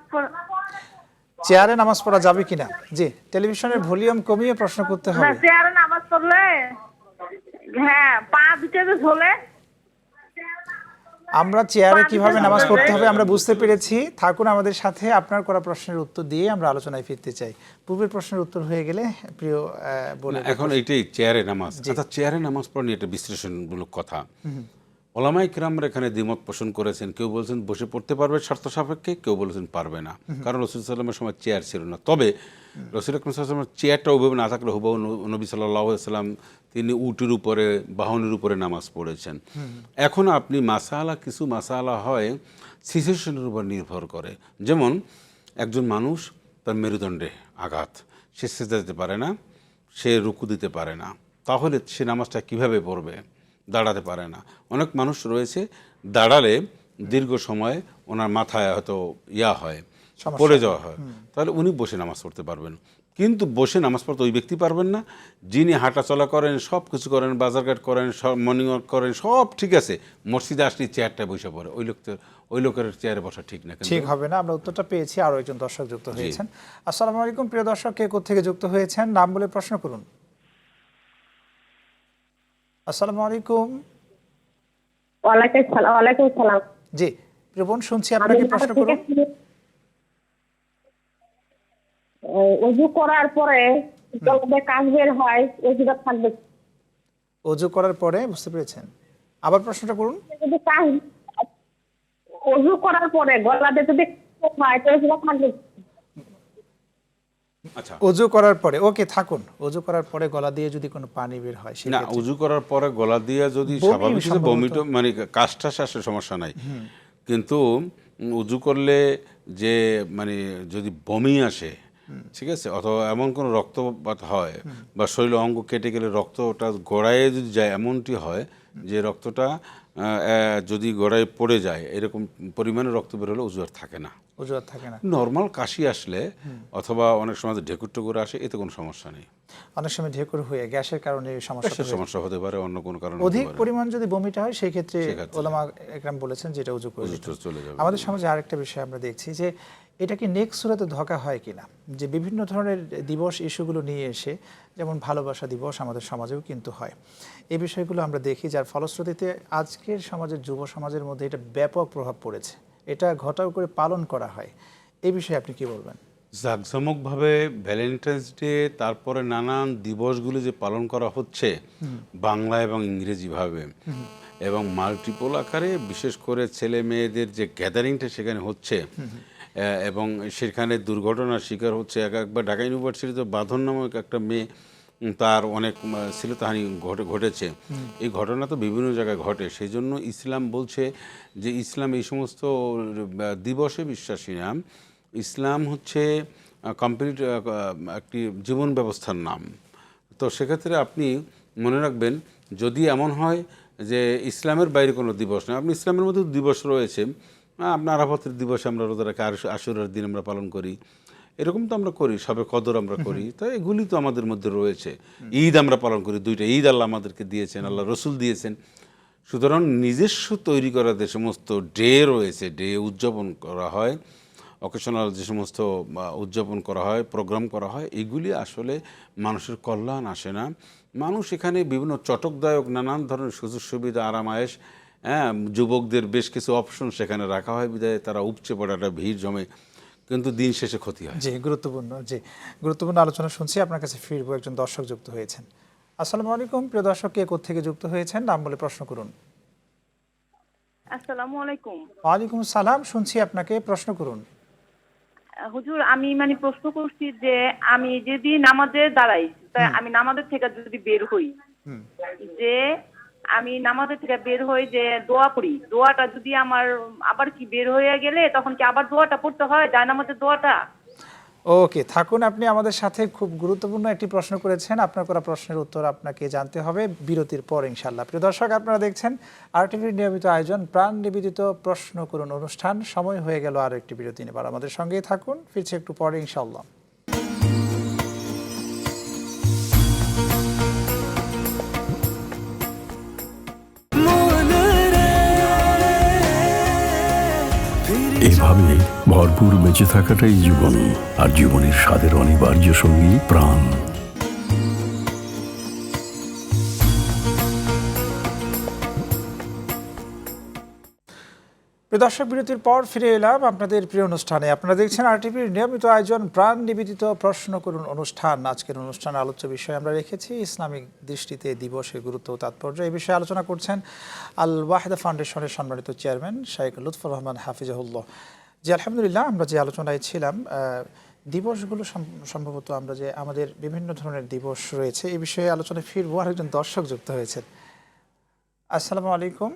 চেয়ারে নামাজ পড়া যাবে কিনা? জি, টেলিভিশনের ভলিউম কমিয়ে প্রশ্ন করতে হবে। চেহারা নামাজ পড়লে, হ্যাঁ, পা দুটো ঝোলে। আমরা চেয়ারে কিভাবে নামাজ পড়তে হবে আমরা বুঝতে পেরেছি। থাকুন আমাদের সাথে, আপনার করা প্রশ্নের উত্তর দিয়ে আমরা আলোচনায় ফিরতে চাই। পূর্বের প্রশ্নের উত্তর হয়ে গেলে প্রিয় বলে এখন এইটাই চেয়ারে নামাজ। আচ্ছা, চেয়ারে নামাজ পড়া নিয়ে একটা বিশ্লেষণমূলক কথা। ওলামায়ে কিরামরা এখানে দ্বিমত পোষণ করেছেন। কেউ বলছেন বসে পড়তে পারবে শর্ত সাপেক্ষে, কেউ বলেছেন পারবে না, কারণ রাসূল সাল্লাল্লাহু আলাইহি ওয়াসাল্লামের সময় চেয়ার ছিল না। তবে রাসূল আকরাম সাল্লাল্লাহু আলাইহি ওয়াসাল্লামের চেয়ারটা ওইভাবে না থাকলে হুবহু নবী সাল্লাল্লাহু আলাইহি ওয়াসাল্লাম তিনি উটের উপরে, বাহনের উপরে নামাজ পড়েছেন। এখন আপনি কিছু মাসালা হয় সিচুয়েশনের উপর নির্ভর করে। যেমন একজন মানুষ, তার মেরুদণ্ডে আঘাত, সে সিজদা দিতে পারে না, সে রুকু দিতে পারে না, তাহলে সে নামাজটা কিভাবে পড়বে? দাঁড়াতে পারে না। অনেক মানুষ রয়েছে দাঁড়ালে দীর্ঘ সময় ওনার মাথায় হয়তো হয়, পড়ে যাওয়া হয়, তাহলে উনি বসে নামাজ পড়তে পারবেন। কিন্তু বসে নামাজ পড়তে ওই ব্যক্তি পারবেন না যিনি হাঁটা চলা করেন, সব কিছু করেন, বাজারঘাট করেন, সব মর্নিং ওয়াক করেন, সব ঠিক আছে, মসজিদে আসলে চেয়ারটা বসে পড়ে, ওই লোকের চেয়ারে বসা ঠিক না, ঠিক হবে না। আমরা উত্তরটা পেয়েছি। আরো একজন দর্শক যুক্ত হয়েছেন। আসসালামু আলাইকুম। প্রিয় দর্শক, কে কোত্থেকে যুক্ত হয়েছেন, নাম বলে প্রশ্ন করুন। আসসালামু আলাইকুম। ওয়ালাইকুম সালাম। জি, প্রিয় বোন, শুনছি, আপনাকে প্রশ্ন করুন। ওযু করার পরে গলাতে কাশ বের হয়, ওযুটা থাকবে? ওযু করার পরে, বুঝতে পেরেছেন, আবার প্রশ্নটা করুন। যদি কাশ, ওযু করার পরে গলাতে যদি হয়, তো ওযুটা থাকবে? আচ্ছা, ওযু করার পরে, ওকে থাকুন, ওযু করার পরে গলা দিয়ে যদি কোনো পানি বের হয়, না, উজু করার পরে গলা দিয়ে যদি স্বাভাবিক বমিটা, মানে কাশটা আসে, সমস্যা নাই। কিন্তু উজু করলে যে মানে যদি বমি আসে, ঠিক আছে, অথবা এমন কোনো রক্তপাত হয় বা শরীর অঙ্গ কেটে গেলে রক্তটা গোড়ায় যদি যায়, এমনটি হয় যে রক্তটা যদি গোড়ায় পড়ে যায়, এরকম পরিমাণে রক্ত বের হলে উজু আর থাকে না, উজু আর থাকে না। নর্মাল কাশি আসলে অথবা অনেক সময় ঢেকুর টেকুর আসে, এতে কোনো সমস্যা নেই। অনেক সময় ঢেকুর হয়ে গ্যাসের কারণে সমস্যা হতে পারে, অন্য কোনো কারণে অধিক পরিমাণ যদি বমিটা হয়, সেই ক্ষেত্রে ওলামা একরাম বলেছেন যেটা উজু করে চলে যাবে। আমাদের সমাজে আরেকটা বিষয় আমরা দেখছি যে এটা কি নেক্সট সুরাতে ধোঁকা হয় কিনা, যে বিভিন্ন ধরনের দিবস ইস্যুগুলো নিয়ে এসে, যেমন ভালোবাসা দিবস আমাদের সমাজেও কিন্তু হয়, এই বিষয়গুলো আমরা দেখি, যার ফলশ্রুতিতে আজকের সমাজের যুব সমাজের মধ্যে এটা ব্যাপক প্রভাব পড়েছে। এটা ঘটাও করে পালন করা হয়। এই বিষয়ে আপনি কি বলবেন? জাঁকজমকভাবে ভ্যালেন্টাইন্স ডে, তারপরে নানান দিবসগুলো যে পালন করা হচ্ছে বাংলা এবং ইংরেজিভাবে এবং মাল্টিপল আকারে, বিশেষ করে ছেলে মেয়েদের যে গ্যাদারিংটা সেখানে হচ্ছে এবং সেখানে দুর্ঘটনার শিকার হচ্ছে। একবার ঢাকা ইউনিভার্সিটিতে বাঁধন নামক একটা মেয়ে, তার অনেক শ্লীলতাহানি ঘটেছে। এই ঘটনা তো বিভিন্ন জায়গায় ঘটে। সেই জন্য ইসলাম বলছে যে ইসলাম এই সমস্ত দিবসে বিশ্বাসী না। ইসলাম হচ্ছে কমপ্লিট একটি জীবন ব্যবস্থার নাম। তো সেক্ষেত্রে আপনি মনে রাখবেন, যদি এমন হয় যে ইসলামের বাইরে কোনো দিবস নয়, আপনি ইসলামের মধ্যে দিবস রয়েছে, আপনার আরাফাতের দিবসে আমরা রোজা রাখি, আশুরার দিন আমরা পালন করি, এরকম তো আমরা করি, সবে কদর আমরা করি, তো এগুলি তো আমাদের মধ্যে রয়েছে। ঈদ আমরা পালন করি, 2টা ঈদ আল্লাহ আমাদেরকে দিয়েছেন, আল্লাহ রসুল দিয়েছেন। সুতরাং নিজস্ব তৈরি করা যে সমস্ত ডে রয়েছে, ডে উদযাপন করা হয়, অকেশনাল যে সমস্ত উদযাপন করা হয়, প্রোগ্রাম করা হয়, এগুলি আসলে মানুষের কল্যাণ আসে না। মানুষ এখানে বিভিন্ন চটকদায়ক নানান ধরনের সুযোগ সুবিধা, আরামায়েশ, যুবকদের বেশ কিছু অপশন সেখানে রাখা হয়, বিধায় তারা উপচে পড়ে একটা ভিড় জমে, কিন্তু দিন শেষে ক্ষতি হয়। জি, গুরুত্বপূর্ণ আলোচনা শুনছি। আপনার কাছে ফিরবো, একজন দর্শক যুক্ত হয়েছেন। আসসালামু আলাইকুম, প্রিয় দর্শক, কে কোত্থেকে যুক্ত হয়েছেন, নাম বলে প্রশ্ন করুন। আসসালামু আলাইকুম। ওয়ালাইকুম সালাম, শুনছি আপনাকে, প্রশ্ন করুন। হুজুর, আমি প্রশ্ন করছি যে আমি যদি নামাজে দাঁড়াই, তা আমি নামাজের থেকে যদি বের হই, যে আমি নামাজের থেকে বের হই যে দোয়া করি, দোয়াটা যদি আমার আবার কি বের হয়ে গেলে তখন কি আবার দোয়াটা পড়তে হয়, যায় নামাজের দোয়াটা? ওকে, থাকুন, আপনি আমাদের সাথে খুব গুরুত্বপূর্ণ একটি প্রশ্ন করেছেন। আপনার করা প্রশ্নের উত্তর আপনাকে জানতে হবে বিরতির পর ইনশাআল্লাহ। প্রিয় দর্শক, আপনারা দেখছেন RTVর নিয়মিত আয়োজন প্রাণ নিবেদিত প্রশ্ন করুন অনুষ্ঠান। সময় হয়ে গেল আরও একটি বিরতি নেবার, আমাদের সঙ্গেই থাকুন, ফিরছে একটু পরে ইনশাআল্লাহ। এভাবে ভরপুর বেঁচে থাকাটাই জীবন, আর জীবনের স্বাদের অনিবার্য সঙ্গী প্রাণ। দর্শক, বিরতির পর ফিরে এলাম আপনাদের প্রিয় অনুষ্ঠানে। আপনারা দেখছেন RTVর নিয়মিত আয়োজন প্রাণ নিবেদিত প্রশ্ন করুন অনুষ্ঠান। আজকের অনুষ্ঠানে আলোচ্য বিষয় আমরা রেখেছি ইসলামিক দৃষ্টিতে দিবসের গুরুত্ব ও তাৎপর্য। এই বিষয়ে আলোচনা করছেন আল ওয়াহিদা ফাউন্ডেশনের সম্মানিত চেয়ারম্যান শাইখ লুৎফর রহমান হাফিজাহুল্লাহ। জি, আলহামদুলিল্লাহ, আমরা যে আলোচনায় ছিলাম দিবসগুলো সম্ভবত আমরা যে আমাদের বিভিন্ন ধরনের দিবস রয়েছে এই বিষয়ে আলোচনায় ফিরবো। আরেকজন দর্শক যুক্ত হয়েছেন। আসসালামু আলাইকুম।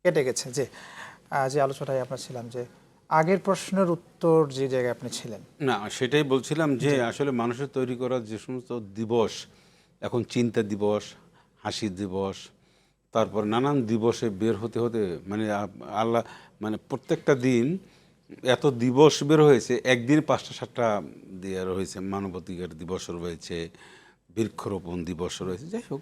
কেটে গেছে। যে আলোচনায় আমরা ছিলাম, যে আগের প্রশ্নের উত্তর যে জায়গায় আপনি ছিলেন। না, সেটাই বলছিলাম যে আসলে মানুষের তৈরি করা যে সমস্ত দিবস, এখন চিন্তা দিবস, হাসি দিবস, তারপর নানান দিবসে বের হতে হতে মানে আল্লাহ মানে প্রত্যেকটা দিন এত দিবস বের হয়েছে, একদিন 5টা-7টা দিয়ে রয়েছে। মানবাধিকার দিবস রয়েছে, বৃক্ষরোপণ দিবস রয়েছে। যাই হোক,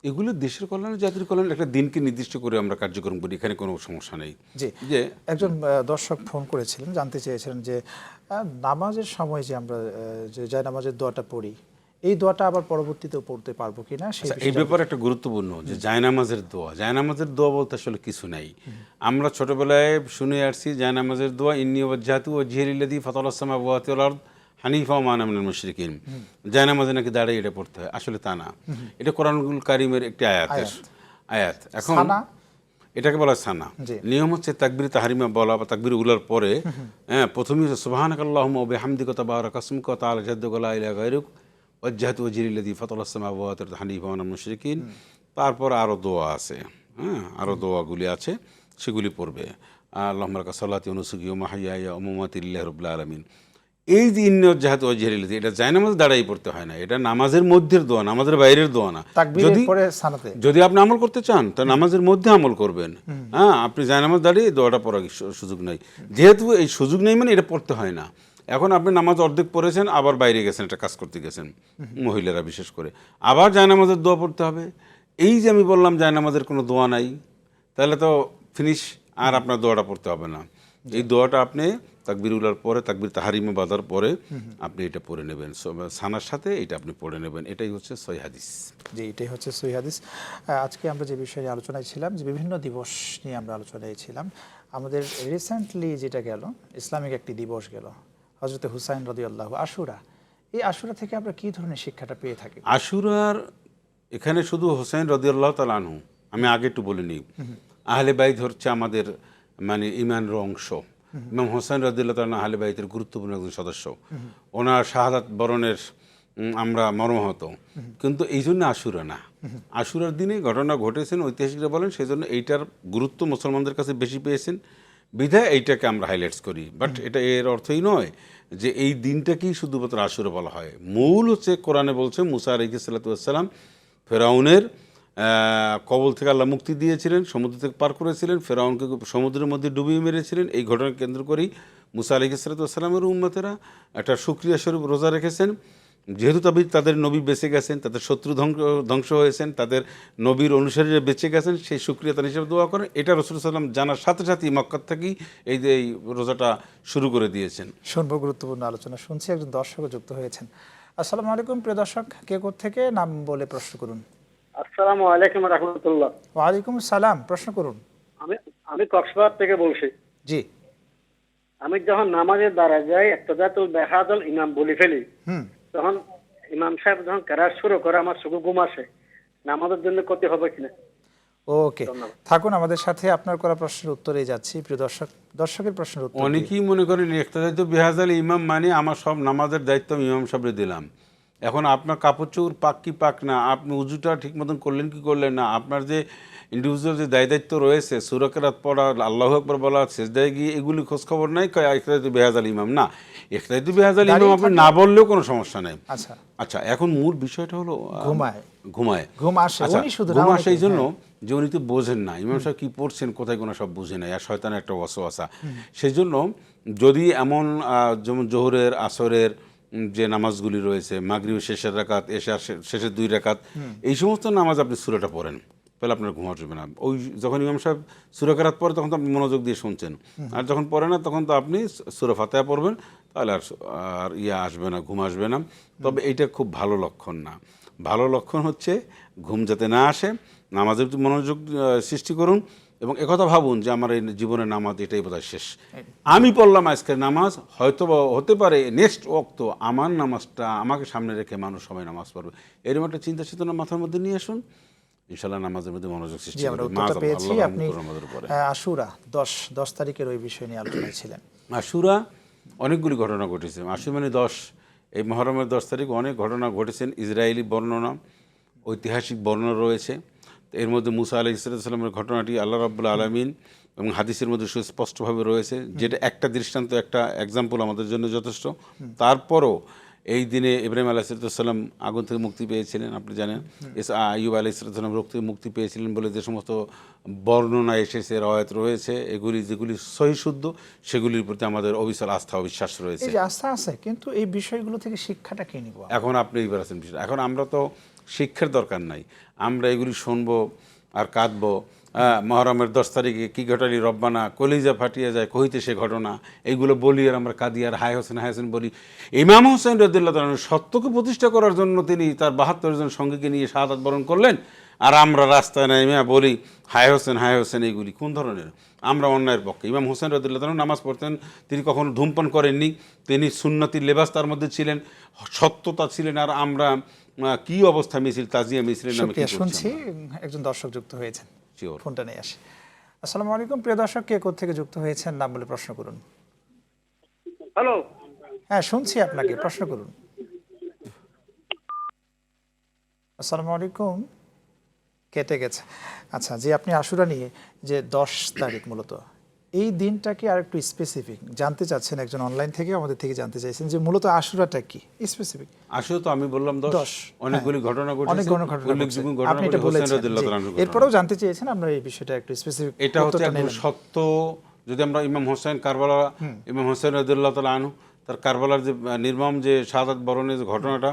এগুলো দেশের কল্যাণে, জাতির কল্যাণে একটা দিনকে নির্দিষ্ট করে আমরা কার্যক্রম করি, এখানে কোনো সমস্যা নেই। জি, যে একজন দর্শক ফোন করেছিলেন, জানতে চেয়েছিলেন যে নামাজের সময় যে আমরা যে যায় নামাজের দোয়াটা পড়ি, এই দোয়াটা আবার পরবর্তীতেও পড়তে পারবো কিনা, এই ব্যাপারে একটা গুরুত্বপূর্ণ যে জায়নামাজের দোয়া। জায়নামাজের দোয়া বলতে আসলে কিছু নাই। আমরা ছোটবেলায় শুনে আসছি জায়নামাজের দোয়া, ইন্নী ওয়াজজাহতু ওয়াজহিয়া লিল্লাযী ফাতারাস সামাওয়াতি ওয়াল আরদ হানিফা ওয়া মা আনা মিনাল মুশরিকিন। জায়নামাজে নাকি দাঁড়িয়ে এটা পড়তে হয়, আসলে তা না। এটা কোরআনুল কারীমের একটি আয়াত। এখন এটাকে বলা সানা। নিয়ম হচ্ছে তাকবীর তাহরিমা বলা বা তাকবীর উলার পরে প্রথমেই সুবহানাকাল্লাহুম্মা ওয়া বিহামদিকা তাবারাকা ইসমুকা ওয়া তাআলা জাদ্দুকা লা ইলাহা গায়রুক ওয়াজজাহতু ওয়াজহিয়া লিল্লাযী ফাতারাস সামাওয়াতি ওয়াল আরদ হানিফা ওয়া মা আনা মিনাল মুশরিকিন। তারপর আরও দোয়া আছে, আরও দোয়াগুলি আছে, সেগুলি পড়বে। আল্লাহুম্মা লাকা সালাতি ওয়া নুসুকি ওয়া মাহইয়ায়া ওয়া মামাতি লিল্লাহি রাব্বিল আলামিন। এই যে ইন্নী ওয়াজজাহতু ওয়াজহিয়া লিল্লাযী, এটা জায়নামাজ দাঁড়াই পড়তে হয় না, এটা নামাজের মধ্যের দোয়া, নামাজের বাইরের দোয়া না। যদি আপনি আমল করতে চান তা নামাজের মধ্যে আমল করবেন। আপনি জায়নামাজ দাঁড়িয়ে দোয়াটা পড়ার সুযোগ নেই। যেহেতু এই সুযোগ নেই মানে এটা পড়তে হয় না। এখন আপনি নামাজ অর্ধেক পড়েছেন, আবার বাইরে গেছেন, একটা কাজ করতে গেছেন, মহিলারা বিশেষ করে, আবার জায়নামাজের দোয়া পড়তে হবে। এই যে আমি বললাম জায়নামাজের কোনো দোয়া নাই, তাহলে তো ফিনিশ, আর আপনার দোয়াটা পড়তে হবে না। এই দোয়াটা আপনি তাকবীর উলার পরে, তাকবীর তাহরিমা বাদার পরে আপনি এটা পড়ে নেবেন, সানার সাথে এটা আপনি পড়ে নেবেন। এটাই হচ্ছে সহিহ হাদিস। জি, এটাই হচ্ছে সহিহ হাদিস। আজকে আমরা যে বিষয়ে আলোচনায় ছিলাম, যে বিভিন্ন দিবস নিয়ে আমরা আলোচনায় ছিলাম, আমাদের রিসেন্টলি যেটা গেল ইসলামিক একটি দিবস গেল, হযরতে হুসাইন রাদিয়াল্লাহু আশুরা, এই আশুরা থেকে আমরা কি ধরনের শিক্ষাটা পেয়ে থাকি? আশুরার এখানে শুধু হোসেন রাদিয়াল্লাহু তাআলা আনহু, আমি আগে একটু বলে নিই, আহলে বাইত হচ্ছে আমাদের মানে ইমানের অংশ। ইমাম হোসেন রাদিয়াল্লাহু তাআলা আহলে বাইতের গুরুত্বপূর্ণ একজন সদস্য। ওনার শাহাদাত বরণের আমরা মর্মাহত, কিন্তু এই জন্য আশুরা না। আশুরার দিনে ঘটনা ঘটেছেন ঐতিহাসিকরা বলেন, সেই জন্য এইটার গুরুত্ব মুসলমানদের কাছে বেশি পেয়েছেন বিধায় এইটাকে আমরা হাইলাইটস করি। বাট এটা এর অর্থই নয় যে এই দিনটাকেই শুধুমাত্র আশুরা বলা হয়। মূল হচ্ছে কোরআনে বলছে মুসা আলাইহিস সালাতু ওয়াস সালাম ফেরাউনের কবল থেকে আল্লাহ মুক্তি দিয়েছিলেন, সমুদ্র থেকে পার করেছিলেন, ফেরাউনকে সমুদ্রের মধ্যে ডুবিয়ে মেরেছিলেন। এই ঘটনা কেন্দ্র করেই মুসা আলাইহিস সালাতু ওয়াস সালামের উম্মতেরা একটা শুকরিয়া স্বরূপ রোজা রেখেছেন। যেহেতু তাদের নবী বেঁচে গেছেন, তাদের শত্রু ধ্বংস হয়েছেন, তাদের নবীর অনুসারীরা বেঁচে গেছেন, সেই শুকরিয়া হিসেবে দোয়া করেন। এটা রাসূলুল্লাহ সাল্লাল্লাহু আলাইহি ওয়াসাল্লাম জানার সাথে সাথেই মক্কা থেকেই এই রোজাটা শুরু করে দিয়েছেন। শুনবো গুরুত্বপূর্ণ আলোচনা। শুনছি একজন দর্শক যুক্ত হয়েছেন। আসসালামু আলাইকুম প্রিয় দর্শক, কে থেকে নাম বলে প্রশ্ন করুন। আসসালামু আলাইকুম রাহমাতুল্লাহ। ওয়ালাইকুম সালাম, প্রশ্ন করুন। আমি কক্সবাজার থেকে বলছি। জি। আমি যখন নামাজের দ্বারা যাই ইক্তাদাতুল বিহাদুল ইমাম বলে ফেলি, তখন ইমাম সাহেব যখন কেরাত শুরু করে আমার চোখে ঘুম আসে, নামাজের জন্য ক্ষতি হবে কিনা? ওকে, থাকুন আমাদের সাথে, আপনার করা প্রশ্নের উত্তরে যাচ্ছি। প্রিয় দর্শকের প্রশ্নের উত্তর। অনেকেই মনে করেন ইক্তাদাতুল বিহাদুল ইমাম মানে আমার সব নামাজের দায়িত্ব আমি ইমাম সাহেবরে দিলাম। এখন আপনার কাপড় চোপড় পাক কি পাক না, আপনি উজুটা ঠিক মতন করলেন কি করলেন না, আপনার যে ইন্ডিভিজুয়াল যে দায়িত্ব রয়েছে, সূরা কেরাত পড়া, আল্লাহু আকবার বলা, সিজদায় গিয়ে এগুলি খোঁজখবর নাই, ইক্তাদাতুল বিহাদুল ইমাম না। ইক্তাদাতুল বিহাদুল ইমাম আপনি না বললেও কোনো সমস্যা নেই। আচ্ছা, এখন মূল বিষয়টা হলো ঘুম আসে এই জন্য যে উনি তো বোঝেন না ইমাম সাহেব কি পড়ছেন, কোথায় কোনো সব বুঝে নাই, আর শয়তানের একটা ওয়াসওয়াসা। সেই জন্য যদি এমন যেমন জোহরের, আসরের যে নামাজগুলি রয়েছে, মাগরিবের শেষের রাকাত, এশার শেষের 2 রাকাত, এই সমস্ত নামাজ আপনি সূরাটা পড়েন, তাহলে আপনার ঘুম আসবে না। ওই যখন ইমাম সাহেব সূরা কেরাত পড়ে তখন তো আপনি মনোযোগ দিয়ে শুনছেন, আর যখন পড়ে না তখন তো আপনি সূরা ফাতিহা পড়বেন, তাহলে আর আসবে না, ঘুম আসবে না। তবে এইটা খুব ভালো লক্ষণ না। ভালো লক্ষণ হচ্ছে ঘুম যাতে না আসে, নামাজের মনোযোগ সৃষ্টি করুন এবং একথা ভাবুন যে আমার এই জীবনের নামাজ এটাই বোধহয় শেষ। আমি পড়লাম আজকের নামাজ, হয়তো হতে পারে নেক্সট ওয়াক্ত আমার নামাজটা আমাকে সামনে রেখে মানুষ সবাই নামাজ পড়বে। এরকম একটা চিন্তা চেতনা মাথার মধ্যে নিয়ে আসুন, ইনশাআল্লাহ নামাজের মধ্যে মনোযোগ সৃষ্টি হবে। আপনি আশুরা 10 তারিখের ওই বিষয় নিয়ে আলোচনা ছিলেন। আশুরা অনেকগুলি ঘটনা ঘটেছে। আশুরা মানে 10, এই মুহররমের 10 তারিখ অনেক ঘটনা ঘটেছেন। ইসরায়েলি বর্ণনা, ঐতিহাসিক বর্ণনা রয়েছে। এর মধ্যে মুসা আলাইহিস সালামের ঘটনাটি আল্লাহ রাব্বুল আলামিন এবং হাদিসের মধ্যে সুস্পষ্টভাবে রয়েছে, যেটা একটা দৃষ্টান্ত, একটা এক্সাম্পল আমাদের জন্য যথেষ্ট। তারপরও এই দিনে ইব্রাহিম আলাইহিস সালাম আগুন থেকে মুক্তি পেয়েছিলেন, আপনি জানেন। আইয়ুব আলাইহিস সালাম রোগ থেকে মুক্তি পেয়েছিলেন বলে যে সমস্ত বর্ণনা এসেছে, রওয়ায়াত রয়েছে, যেগুলি সহি শুদ্ধ, সেগুলির প্রতি আমাদের অবিচল আস্থা ও বিশ্বাস রয়েছে। এই যে আস্থা আছে, কিন্তু এই বিষয়গুলো থেকে শিক্ষাটা কি নিব? এখন আপনি এইবার আছেন বিষয়, এখন আমরা তো শিক্ষার দরকার নাই, আমরা এগুলি শুনবো আর কাঁদবো। মুহররমের 10 তারিখে কি ঘটালি রব্বানা, কলিজা ফাটিয়ে যায় কহিতে সে ঘটনা, এইগুলো বলি আর আমরা কাঁদি আর হায় হোসেন বলি। ইমাম হোসেন রাদিয়াল্লাহু তাআলা সত্যকে প্রতিষ্ঠা করার জন্য তিনি তার 72 জন সঙ্গীকে নিয়ে শাহাদাত বরণ করলেন, আর আমরা রাস্তায় নেমে বলি হায় হোসেন। এইগুলি কোন ধরনের? আমরা অন্যায়ের পক্ষে। ইমাম হোসেন রাদিয়াল্লাহু তাআলা নামাজ পড়তেন, তিনি কখনো ধূমপান করেননি, তিনি সুন্নতি লেবাস তার মধ্যে ছিলেন, সত্যতা ছিলেন। আর আমরা কি অবস্থা মিছিল, তাজিয়া মিছিলের নামে কি শুনছি। একজন দর্শক যুক্ত হয়েছেন, ফোনটা নিয়ে আসি। আসসালামু আলাইকুম প্রিয় দর্শক, কে থেকে যুক্ত হয়েছেন, নাম বলে প্রশ্ন করুন। হ্যালো। হ্যাঁ, শুনছি আপনাকে, প্রশ্ন করুন। আসসালামু আলাইকুম। কেটে গেছে। আচ্ছা, যে আপনি আশুরা নিয়ে যে 10 তারিখ, মূলত এই দিনটাকে আর একটু স্পেসিফিক জানতে চাচ্ছেন, একজন অনলাইন থেকে আমাদের থেকে জানতে চাইছেন যে মূলত আশুরাটা কি স্পেসিফিক। আশুরা তো আমি বললাম 10, অনেকগুলি ঘটনা ঘটেছে, অনেক ঘটনা আপনি এটা বলেছেন। এরপরেও জানতে চেয়েছেন, আমরা এই বিষয়টা একটু স্পেসিফিক। এটা হচ্ছে একদম সত্য। যদি আমরা ইমাম হোসেন রাদিয়াল্লাহু তাআলা আনহু তার কারবালার যে নির্মম যে শাহাদাত বরণের যে ঘটনাটা,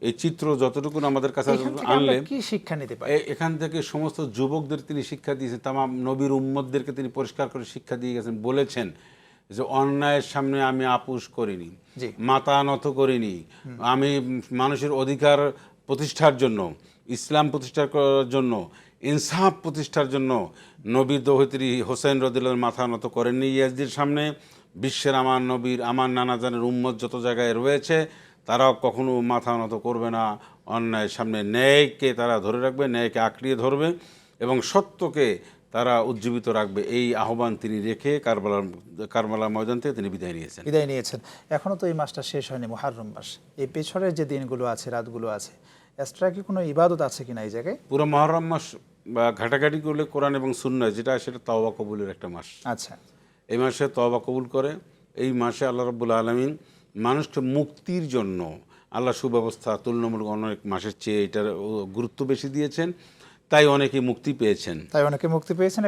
এই চিত্র যতটুকু আমাদের কাছে আনলে কি শিক্ষা নিতে পারি? এখান থেকে সমস্ত যুবকদের তিনি শিক্ষা দিয়েছেন, তামাম নবীর উম্মতদেরকে তিনি পরিষ্কার করে শিক্ষা দিয়ে গেছেন। বলেছেন যে অন্যায়ের সামনে আমি আপোষ করিনি, মাথা নত করিনি, আমি মানুষের অধিকার প্রতিষ্ঠার জন্য, ইসলাম প্রতিষ্ঠা করার জন্য, ইনসাফ প্রতিষ্ঠার জন্য নবী দৌহিত্রী হোসেন রাদিয়াল্লাহু মাথা নত করেননি ইয়াজিদের সামনে, বিশ্বের আমার নবীর আমার নানা জানের উম্মত যত জায়গায় রয়েছে তারাও কখনো মাথা নত করবে না, অন্যায়ের সামনে ন্যায়কে তারা ধরে রাখবে, ন্যায়কে আঁকড়িয়ে ধরবে এবং সত্যকে তারা উজ্জীবিত রাখবে। এই আহ্বান তিনি রেখে কারবালার ময়দান থেকে তিনি বিদায় নিয়েছেন। এখনও তো এই মাসটা শেষ হয়নি, মুহররম মাস। এই পেছনের যে দিনগুলো আছে, রাতগুলো আছে, এক্সট্রা কি কোনো ইবাদত আছে কিনা এই জায়গায়? পুরো মুহররম মাস বা ঘাটাঘাটি করলে কোরআন এবং সুন্নাহ যেটা সেটা তওবা কবুলের একটা মাস। আচ্ছা, এই মাসে তওবা কবুল করে। এই মাসে আল্লাহ রাব্বুল আলামিন মানুষকে মুক্তির জন্য আল্লাহ সুব্যবস্থা তুলনামূলক অনেক মাসের চেয়ে এটার গুরুত্ব বেশি দিয়েছেন, তাই অনেকে মুক্তি পেয়েছেন।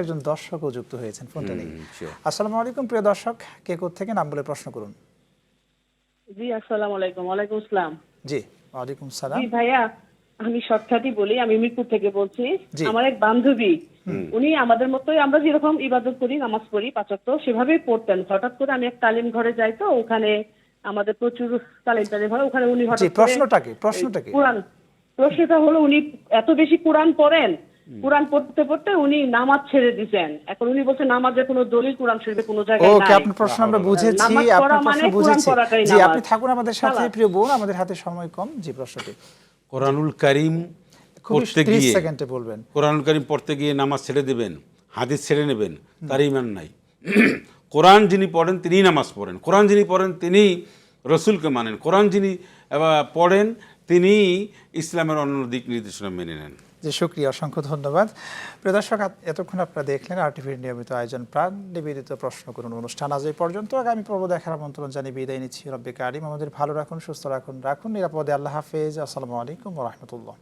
একজন দর্শকও যুক্ত হয়েছেন, ফোনটা নেই। আসসালামু আলাইকুম প্রিয় দর্শক, কে কোত্থেকে নাম বলে প্রশ্ন করুন। জি আসসালামু আলাইকুম। ওয়ালাইকুম আসসালাম। জি ওয়ালাইকুম সালাম। জি ভাইয়া, আমি শর্টকাটই বলি, আমি মিরপুর থেকে বলছি। আমার এক বান্ধবী, উনি আমাদের মতোই, আমরা যেরকম ইবাদত করি, নামাজ পড়ি 5 ওয়াক্ত, সেভাবেই পড়তেন। হঠাৎ করে আমি এক তালিম ঘরে যাই, তো ওখানে আমাদের প্রচুর তালিম হয়, ওখানে উনি হঠাৎ প্রশ্নটা কি কোরআন, প্রশ্নটা হলো উনি এত বেশি কোরআন পড়েন, কোরআন পড়তে পড়তে উনি নামাজ ছেড়ে দিয়েছেন। এখন উনি বলছে নামাজের কোনো দলিল কোরআন শরীফে কোনো জায়গায় নাই। ওকে, আপনার প্রশ্ন আমরা বুঝেছি, জি আপনি থাকুন আমাদের সাথে। প্রিয় বোন, আমাদের হাতে সময় কম। জি প্রশ্নটি। কোরআনুল কারীম পড়তে গিয়ে, 30 সেকেন্ডে বলবেন, কোরআনুল কারীম পড়তে গিয়ে নামাজ ছেড়ে দেবেন, হাদিস ছেড়ে নেবেন, তার ঈমান নাই। কোরআন যিনি পড়েন তিনিই নামাজ পড়েন, কোরআন যিনি পড়েন তিনি রসুলকে মানেন, কোরআন যিনি পড়েন তিনি ইসলামের অন্য দিক নির্দেশনা মেনে নেন। জি শুকরিয়া, অসংখ্য ধন্যবাদ। প্রিয় দর্শক, এতক্ষণ আপনারা দেখলেন আরটিভির নিয়মিত আয়োজন প্রাণ নিবেদিত প্রশ্ন করুন অনুষ্ঠান। আজ এই পর্যন্ত। আগামী পর্ব দেখার আমন্ত্রণ জানিয়ে বিদায় নিচ্ছি। রব্বে কারিম আমাদের ভালো রাখুন, সুস্থ রাখুন, নিরাপদে। আল্লাহ হাফেজ। আসসালামু আলাইকুম ওয়া রাহমাতুল্লাহ।